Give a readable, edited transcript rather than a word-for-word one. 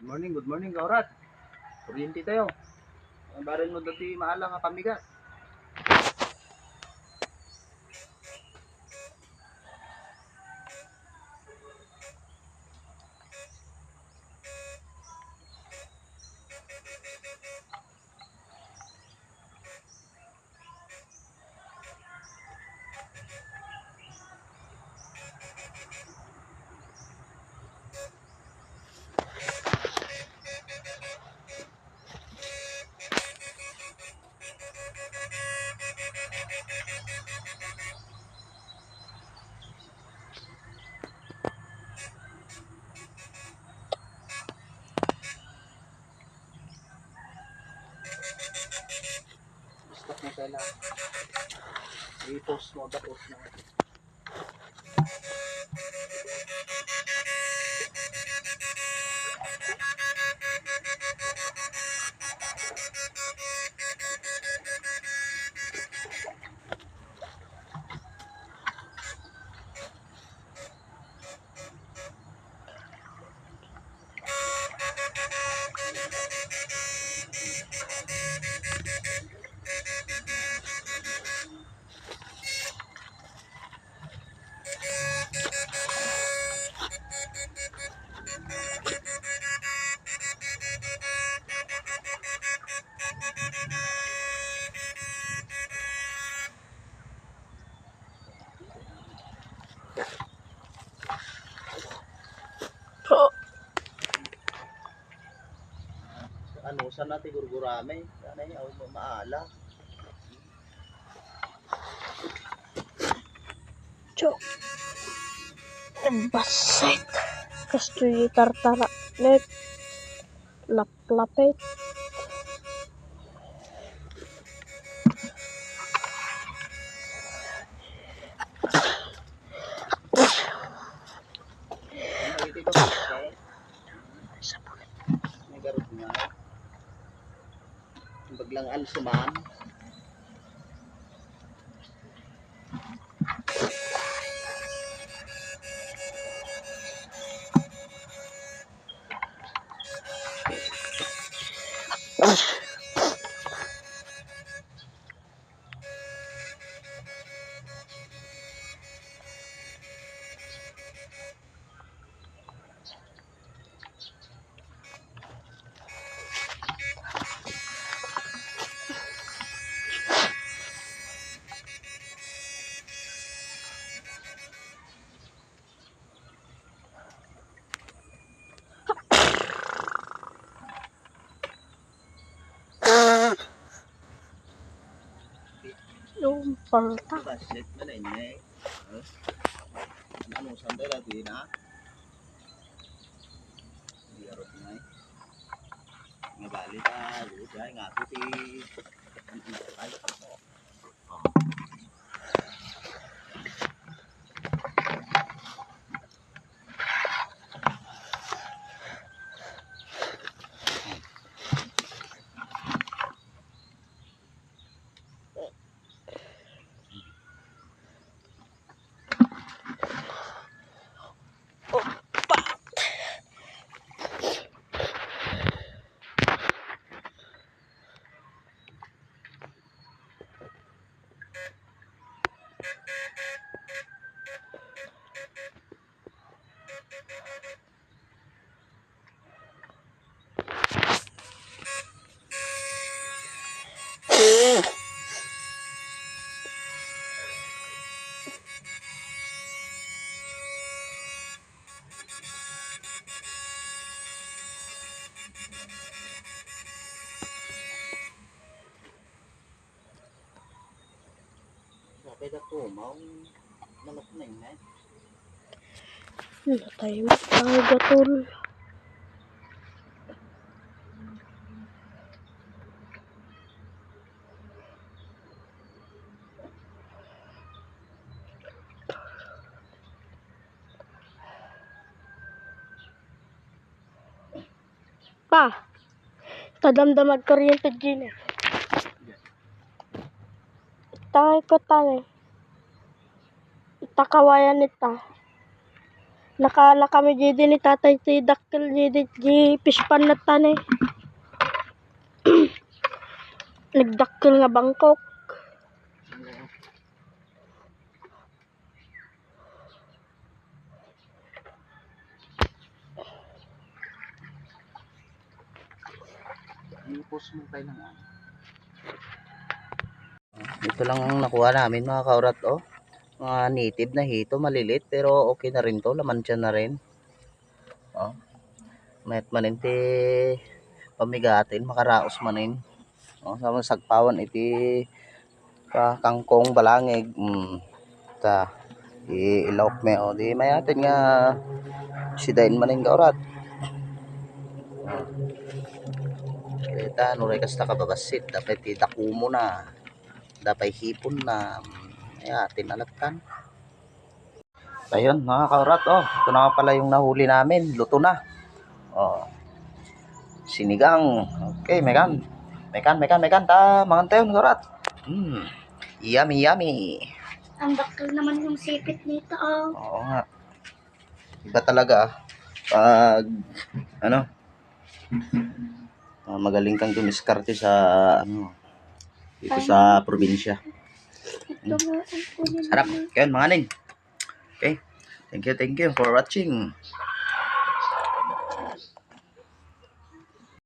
Good morning, kaurat. Kuryente tayo. Ang baril mo dati maalang nga pamigas. Stop na sila. I-post mo, post na. Ano, saan natin gurgurame? Sana yung maala. Cok. Basit. Kastoy tartara. Net. Lap-lapet. May garot nga. Baglang alsuman. Yung palta. Basit na eh. Ano, sandal lagi na. Garot nga eh. Nga bali tayo. Dahil nga puti. Ay, Sampai dah tu mau nalok na yun eh. Natay mo tayo gatol. Pa. Tadamdamag kuryente dyan eh. Tangay ko tangay. Itakawayan ita. Nakala kami dito ni tatay si dakil dito di pispan na tani. Nagdakil nga Bangkok. I-post mo kailangan. Ito lang ang nakuha namin mga kaurat, oh. Mga native na hito, malilit pero okay na rin to, laman siya na rin. Oh. Mayat manin ti pamigatin, makaraos manin. Oh, sa mga sagpawan iti kangkong balangig. Ta ilawak me o di mayatin nga sidain manin kaurat. Kita nuray kasta kababasit, dapat itakumo na. Dapat hipon na. Mayatin alatan. Ayun mga kaurat, oh. Ito na pala yung nahuli namin. Luto na. Oh. Sinigang. Okay, mekan. Mekan. Ta, mga tayo, kaurat. Yummy, yummy. Ang dakil naman yung sipit nito. Oh. Oo nga. Iba talaga pag ano magaling kang dumiskarte sa ano dito sa probinsya. Sarap. Kaya mga ning. Okay. Thank you for watching.